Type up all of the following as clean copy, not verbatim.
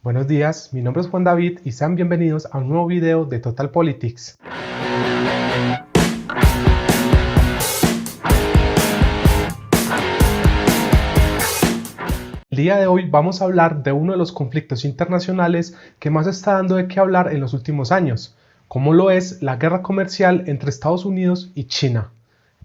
Buenos días, mi nombre es Juan David y sean bienvenidos a un nuevo video de Total Politics. El día de hoy vamos a hablar de uno de los conflictos internacionales que más está dando de qué hablar en los últimos años, como lo es la guerra comercial entre Estados Unidos y China.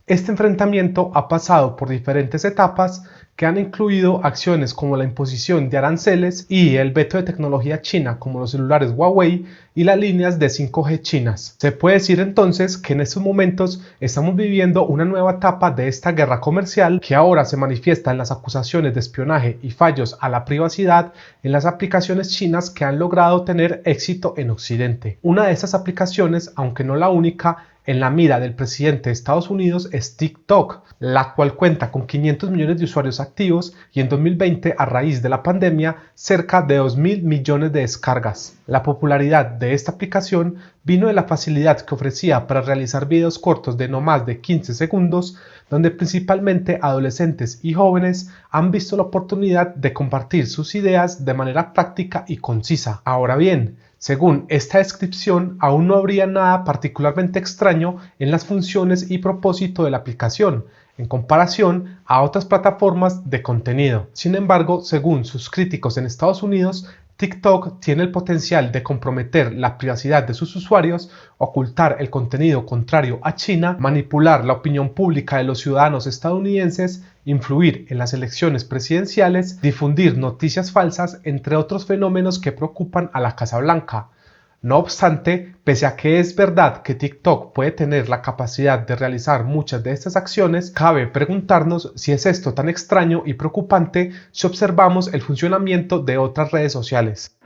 Este enfrentamiento ha pasado por diferentes etapas que han incluido acciones como la imposición de aranceles y el veto de tecnología china como los celulares Huawei y las líneas de 5G chinas. Se puede decir entonces que en estos momentos estamos viviendo una nueva etapa de esta guerra comercial que ahora se manifiesta en las acusaciones de espionaje y fallos a la privacidad en las aplicaciones chinas que han logrado tener éxito en Occidente. Una de esas aplicaciones, aunque no la única, en la mira del presidente de Estados Unidos es TikTok, la cual cuenta con 500 millones de usuarios activos y en 2020, a raíz de la pandemia, cerca de 2.000 millones de descargas. La popularidad de esta aplicación vino de la facilidad que ofrecía para realizar videos cortos de no más de 15 segundos, donde principalmente adolescentes y jóvenes han visto la oportunidad de compartir sus ideas de manera práctica y concisa. Ahora bien, según esta descripción, aún no habría nada particularmente extraño en las funciones y propósito de la aplicación, en comparación a otras plataformas de contenido. Sin embargo, según sus críticos en Estados Unidos, TikTok tiene el potencial de comprometer la privacidad de sus usuarios, ocultar el contenido contrario a China, manipular la opinión pública de los ciudadanos estadounidenses, influir en las elecciones presidenciales, difundir noticias falsas, entre otros fenómenos que preocupan a la Casa Blanca. No obstante, pese a que es verdad que TikTok puede tener la capacidad de realizar muchas de estas acciones, cabe preguntarnos si es esto tan extraño y preocupante si observamos el funcionamiento de otras redes sociales.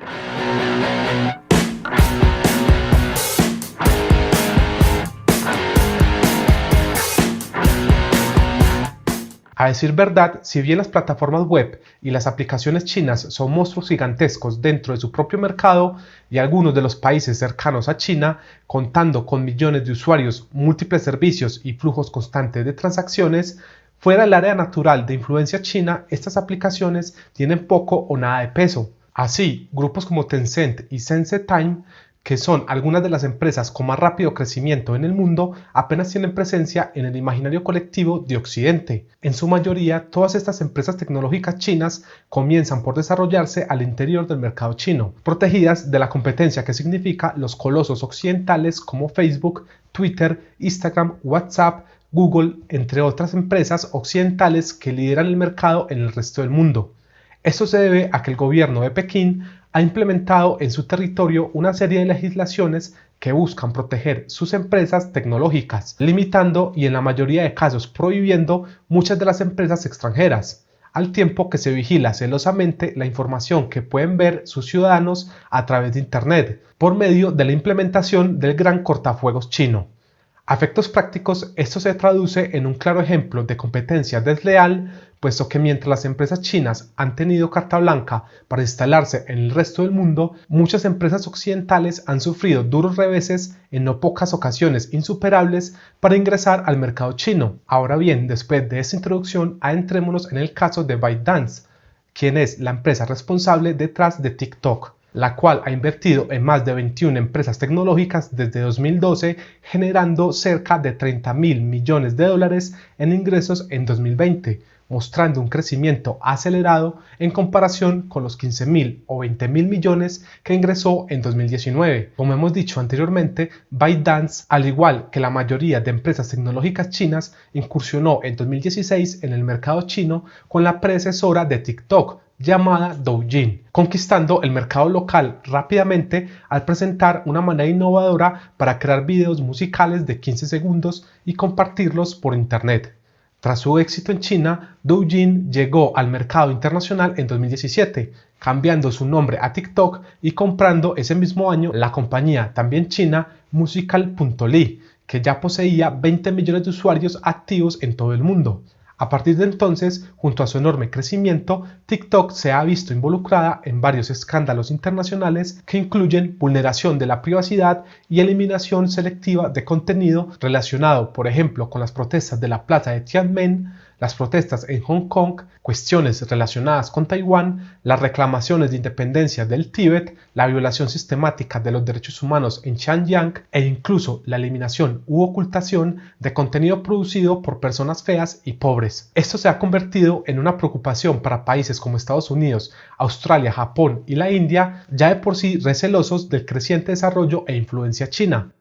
A decir verdad, si bien las plataformas web y las aplicaciones chinas son monstruos gigantescos dentro de su propio mercado y algunos de los países cercanos a China, contando con millones de usuarios, múltiples servicios y flujos constantes de transacciones, fuera del área natural de influencia china, estas aplicaciones tienen poco o nada de peso. Así, grupos como Tencent y SenseTime, que son algunas de las empresas con más rápido crecimiento en el mundo, apenas tienen presencia en el imaginario colectivo de Occidente. En su mayoría, todas estas empresas tecnológicas chinas comienzan por desarrollarse al interior del mercado chino, protegidas de la competencia que significa los colosos occidentales como Facebook, Twitter, Instagram, WhatsApp, Google, entre otras empresas occidentales que lideran el mercado en el resto del mundo. Esto se debe a que el gobierno de Pekín ha implementado en su territorio una serie de legislaciones que buscan proteger sus empresas tecnológicas, limitando y en la mayoría de casos prohibiendo muchas de las empresas extranjeras, al tiempo que se vigila celosamente la información que pueden ver sus ciudadanos a través de Internet, por medio de la implementación del gran cortafuegos chino. A efectos prácticos, esto se traduce en un claro ejemplo de competencia desleal, puesto que mientras las empresas chinas han tenido carta blanca para instalarse en el resto del mundo, muchas empresas occidentales han sufrido duros reveses en no pocas ocasiones insuperables para ingresar al mercado chino. Ahora bien, después de esta introducción, adentrémonos en el caso de ByteDance, quien es la empresa responsable detrás de TikTok, la cual ha invertido en más de 21 empresas tecnológicas desde 2012, generando cerca de 30.000 millones de dólares en ingresos en 2020, mostrando un crecimiento acelerado en comparación con los 15.000 o 20.000 millones que ingresó en 2019. Como hemos dicho anteriormente, ByteDance, al igual que la mayoría de empresas tecnológicas chinas, incursionó en 2016 en el mercado chino con la predecesora de TikTok, llamada Douyin, conquistando el mercado local rápidamente al presentar una manera innovadora para crear videos musicales de 15 segundos y compartirlos por internet. Tras su éxito en China, Douyin llegó al mercado internacional en 2017, cambiando su nombre a TikTok y comprando ese mismo año la compañía también china Musical.ly, que ya poseía 20 millones de usuarios activos en todo el mundo. A partir de entonces, junto a su enorme crecimiento, TikTok se ha visto involucrada en varios escándalos internacionales que incluyen vulneración de la privacidad y eliminación selectiva de contenido relacionado, por ejemplo, con las protestas de la plaza de Tiananmen, las protestas en Hong Kong, cuestiones relacionadas con Taiwán, las reclamaciones de independencia del Tíbet, la violación sistemática de los derechos humanos en Xinjiang e incluso la eliminación u ocultación de contenido producido por personas feas y pobres. Esto se ha convertido en una preocupación para países como Estados Unidos, Australia, Japón y la India, ya de por sí recelosos del creciente desarrollo e influencia china.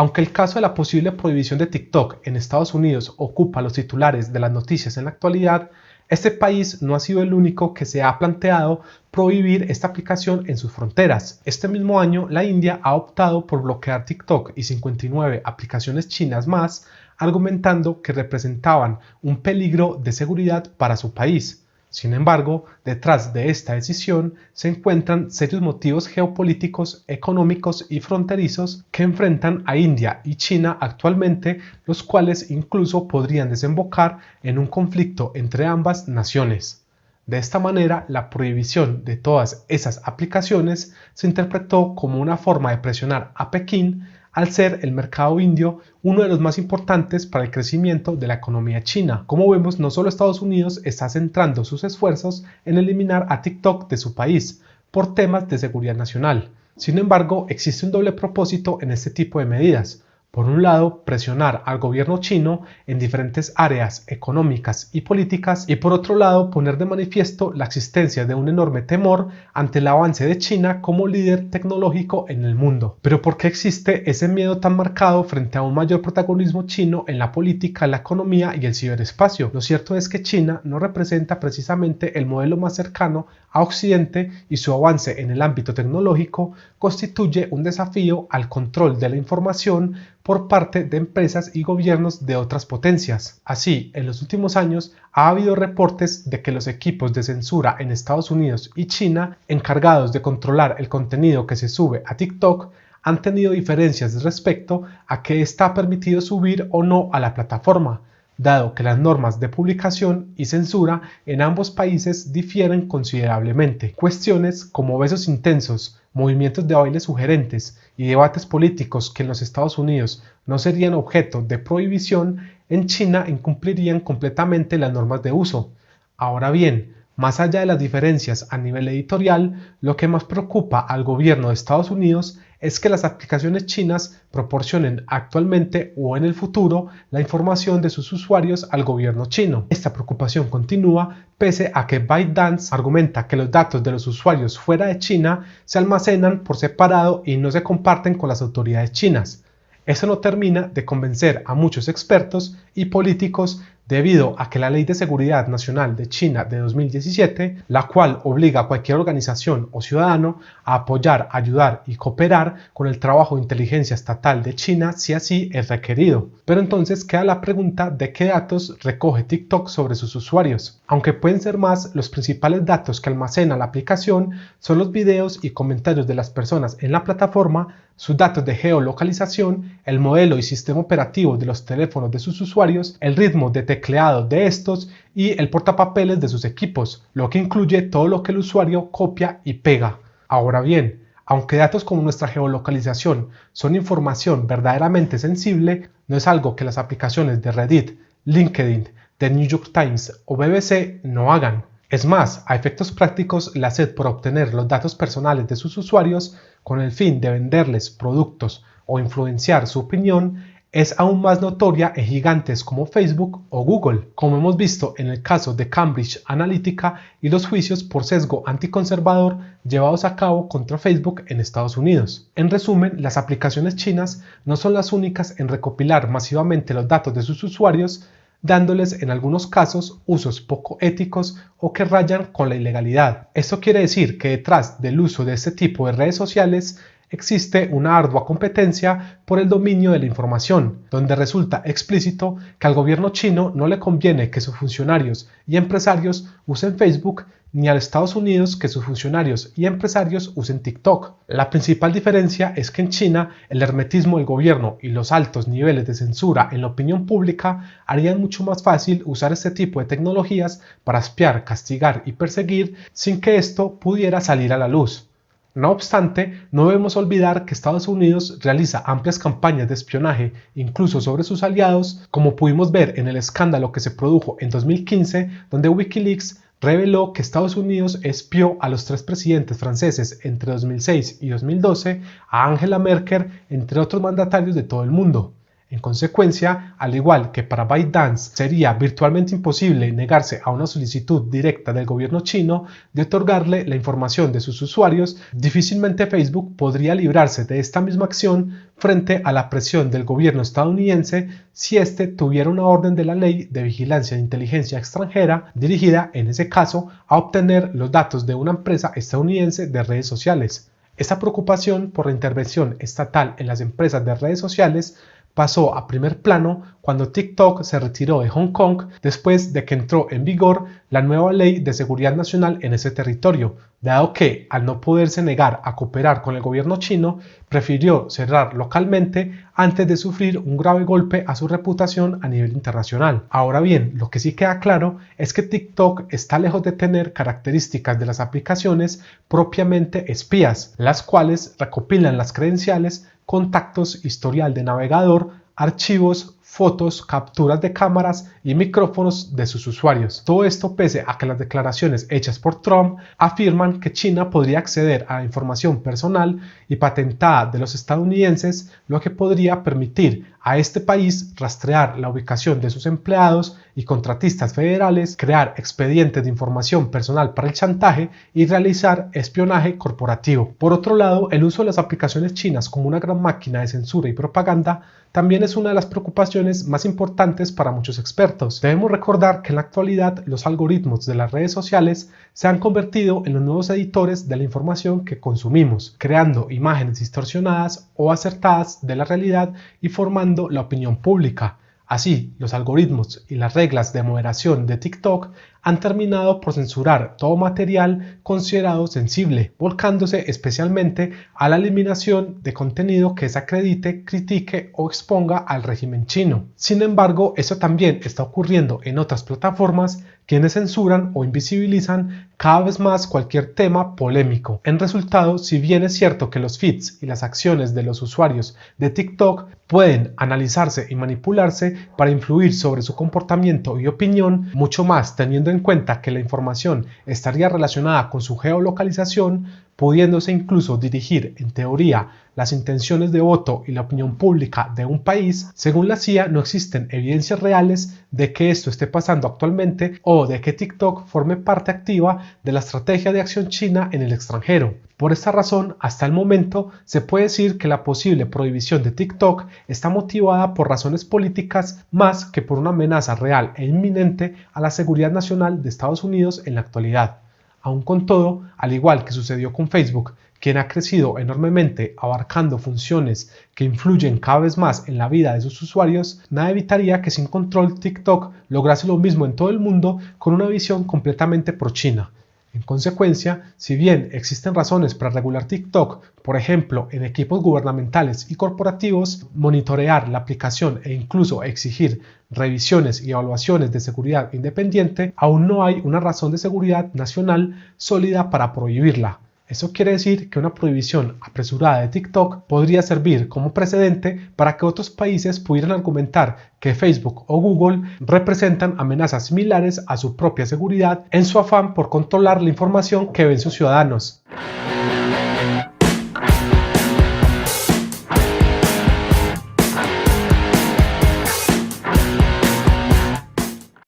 Aunque el caso de la posible prohibición de TikTok en Estados Unidos ocupa los titulares de las noticias en la actualidad, este país no ha sido el único que se ha planteado prohibir esta aplicación en sus fronteras. Este mismo año, la India ha optado por bloquear TikTok y 59 aplicaciones chinas más, argumentando que representaban un peligro de seguridad para su país. Sin embargo, detrás de esta decisión se encuentran serios motivos geopolíticos, económicos y fronterizos que enfrentan a India y China actualmente, los cuales incluso podrían desembocar en un conflicto entre ambas naciones. De esta manera, la prohibición de todas esas aplicaciones se interpretó como una forma de presionar a Pekín, al ser el mercado indio uno de los más importantes para el crecimiento de la economía china. Como vemos, no solo Estados Unidos está centrando sus esfuerzos en eliminar a TikTok de su país por temas de seguridad nacional. Sin embargo, existe un doble propósito en este tipo de medidas. Por un lado, presionar al gobierno chino en diferentes áreas económicas y políticas, y por otro lado, poner de manifiesto la existencia de un enorme temor ante el avance de China como líder tecnológico en el mundo. Pero ¿por qué existe ese miedo tan marcado frente a un mayor protagonismo chino en la política, la economía y el ciberespacio? Lo cierto es que China no representa precisamente el modelo más cercano a Occidente, y su avance en el ámbito tecnológico constituye un desafío al control de la información por parte de empresas y gobiernos de otras potencias. Así, en los últimos años ha habido reportes de que los equipos de censura en Estados Unidos y China, encargados de controlar el contenido que se sube a TikTok, han tenido diferencias respecto a qué está permitido subir o no a la plataforma, dado que las normas de publicación y censura en ambos países difieren considerablemente. Cuestiones como besos intensos, movimientos de baile sugerentes y debates políticos que en los Estados Unidos no serían objeto de prohibición, en China incumplirían completamente las normas de uso. Ahora bien, más allá de las diferencias a nivel editorial, lo que más preocupa al gobierno de Estados Unidos es que las aplicaciones chinas proporcionen actualmente o en el futuro la información de sus usuarios al gobierno chino. Esta preocupación continúa pese a que ByteDance argumenta que los datos de los usuarios fuera de China se almacenan por separado y no se comparten con las autoridades chinas. Eso no termina de convencer a muchos expertos y políticos debido a que la Ley de Seguridad Nacional de China de 2017, la cual obliga a cualquier organización o ciudadano a apoyar, ayudar y cooperar con el trabajo de inteligencia estatal de China si así es requerido. Pero entonces queda la pregunta de qué datos recoge TikTok sobre sus usuarios. Aunque pueden ser más, los principales datos que almacena la aplicación son los videos y comentarios de las personas en la plataforma, sus datos de geolocalización, el modelo y sistema operativo de los teléfonos de sus usuarios, el ritmo de tecleado de estos y el portapapeles de sus equipos, lo que incluye todo lo que el usuario copia y pega. Ahora bien, aunque datos como nuestra geolocalización son información verdaderamente sensible, no es algo que las aplicaciones de Reddit, LinkedIn, The New York Times o BBC no hagan. Es más, a efectos prácticos, la sed por obtener los datos personales de sus usuarios con el fin de venderles productos o influenciar su opinión es aún más notoria en gigantes como Facebook o Google, como hemos visto en el caso de Cambridge Analytica y los juicios por sesgo anticonservador llevados a cabo contra Facebook en Estados Unidos. En resumen, las aplicaciones chinas no son las únicas en recopilar masivamente los datos de sus usuarios, dándoles en algunos casos usos poco éticos o que rayan con la ilegalidad. Esto quiere decir que detrás del uso de este tipo de redes sociales existe una ardua competencia por el dominio de la información, donde resulta explícito que al gobierno chino no le conviene que sus funcionarios y empresarios usen Facebook, ni a Estados Unidos que sus funcionarios y empresarios usen TikTok. La principal diferencia es que en China el hermetismo del gobierno y los altos niveles de censura en la opinión pública harían mucho más fácil usar este tipo de tecnologías para espiar, castigar y perseguir sin que esto pudiera salir a la luz. No obstante, no debemos olvidar que Estados Unidos realiza amplias campañas de espionaje, incluso sobre sus aliados, como pudimos ver en el escándalo que se produjo en 2015, donde Wikileaks reveló que Estados Unidos espió a los 3 presidentes franceses entre 2006 y 2012, a Angela Merkel, entre otros mandatarios de todo el mundo. En consecuencia, al igual que para ByteDance sería virtualmente imposible negarse a una solicitud directa del gobierno chino de otorgarle la información de sus usuarios, difícilmente Facebook podría librarse de esta misma acción frente a la presión del gobierno estadounidense si éste tuviera una orden de la Ley de Vigilancia de Inteligencia Extranjera dirigida, en ese caso, a obtener los datos de una empresa estadounidense de redes sociales. Esta preocupación por la intervención estatal en las empresas de redes sociales pasó a primer plano cuando TikTok se retiró de Hong Kong después de que entró en vigor la nueva ley de seguridad nacional en ese territorio, dado que, al no poderse negar a cooperar con el gobierno chino, prefirió cerrar localmente antes de sufrir un grave golpe a su reputación a nivel internacional. Ahora bien, lo que sí queda claro es que TikTok está lejos de tener características de las aplicaciones propiamente espías, las cuales recopilan las credenciales, contactos, historial de navegador, archivos, fotos, capturas de cámaras y micrófonos de sus usuarios. Todo esto pese a que las declaraciones hechas por Trump afirman que China podría acceder a información personal y patentada de los estadounidenses, lo que podría permitir a este país rastrear la ubicación de sus empleados y contratistas federales, crear expedientes de información personal para el chantaje y realizar espionaje corporativo. Por otro lado, el uso de las aplicaciones chinas como una gran máquina de censura y propaganda también es una de las preocupaciones más importantes para muchos expertos. Debemos recordar que en la actualidad los algoritmos de las redes sociales se han convertido en los nuevos editores de la información que consumimos, creando imágenes distorsionadas o acertadas de la realidad y formando la opinión pública. Así, los algoritmos y las reglas de moderación de TikTok han terminado por censurar todo material considerado sensible, volcándose especialmente a la eliminación de contenido que desacredite, critique o exponga al régimen chino. Sin embargo, eso también está ocurriendo en otras plataformas, quienes censuran o invisibilizan cada vez más cualquier tema polémico. En resultado, si bien es cierto que los feeds y las acciones de los usuarios de TikTok pueden analizarse y manipularse para influir sobre su comportamiento y opinión, mucho más teniendo en cuenta que la información estaría relacionada con su geolocalización, pudiéndose incluso dirigir, en teoría, las intenciones de voto y la opinión pública de un país. Según la CIA, no existen evidencias reales de que esto esté pasando actualmente o de que TikTok forme parte activa de la estrategia de acción china en el extranjero. Por esta razón, hasta el momento, se puede decir que la posible prohibición de TikTok está motivada por razones políticas más que por una amenaza real e inminente a la seguridad nacional de Estados Unidos en la actualidad. Aun con todo, al igual que sucedió con Facebook, quien ha crecido enormemente abarcando funciones que influyen cada vez más en la vida de sus usuarios, nada evitaría que sin control TikTok lograse lo mismo en todo el mundo con una visión completamente pro-China. En consecuencia, si bien existen razones para regular TikTok, por ejemplo, en equipos gubernamentales y corporativos, monitorear la aplicación e incluso exigir revisiones y evaluaciones de seguridad independiente, aún no hay una razón de seguridad nacional sólida para prohibirla. Eso quiere decir que una prohibición apresurada de TikTok podría servir como precedente para que otros países pudieran argumentar que Facebook o Google representan amenazas similares a su propia seguridad en su afán por controlar la información que ven sus ciudadanos.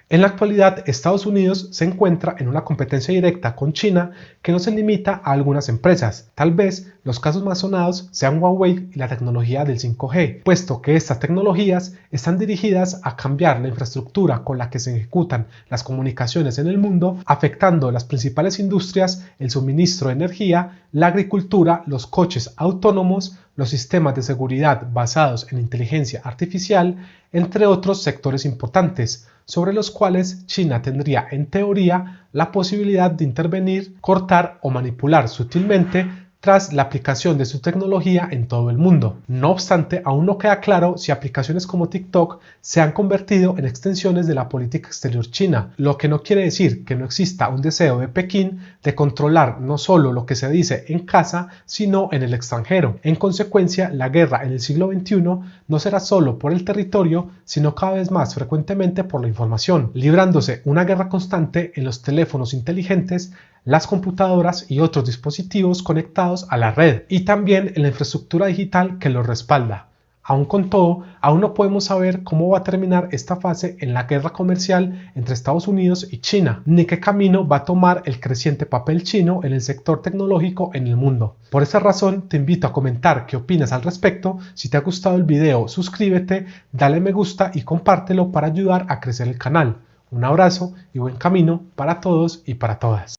En la actualidad, Estados Unidos se encuentra en una competencia directa con China que no se limita a algunas empresas. Tal vez los casos más sonados sean Huawei y la tecnología del 5G, puesto que estas tecnologías están dirigidas a cambiar la infraestructura con la que se ejecutan las comunicaciones en el mundo, afectando las principales industrias, el suministro de energía, la agricultura, los coches autónomos, los sistemas de seguridad basados en inteligencia artificial, entre otros sectores importantes, sobre los cuales China tendría en teoría la posibilidad de intervenir, cortar o manipular sutilmente tras la aplicación de su tecnología en todo el mundo. No obstante, aún no queda claro si aplicaciones como TikTok se han convertido en extensiones de la política exterior china, lo que no quiere decir que no exista un deseo de Pekín de controlar no solo lo que se dice en casa, sino en el extranjero. En consecuencia, la guerra en el siglo XXI no será solo por el territorio, sino cada vez más frecuentemente por la información, librándose una guerra constante en los teléfonos inteligentes, las computadoras y otros dispositivos conectados a la red, y también en la infraestructura digital que los respalda. Aún con todo, aún no podemos saber cómo va a terminar esta fase en la guerra comercial entre Estados Unidos y China, ni qué camino va a tomar el creciente papel chino en el sector tecnológico en el mundo. Por esa razón, te invito a comentar qué opinas al respecto. Si te ha gustado el video, suscríbete, dale me gusta y compártelo para ayudar a crecer el canal. Un abrazo y buen camino para todos y para todas.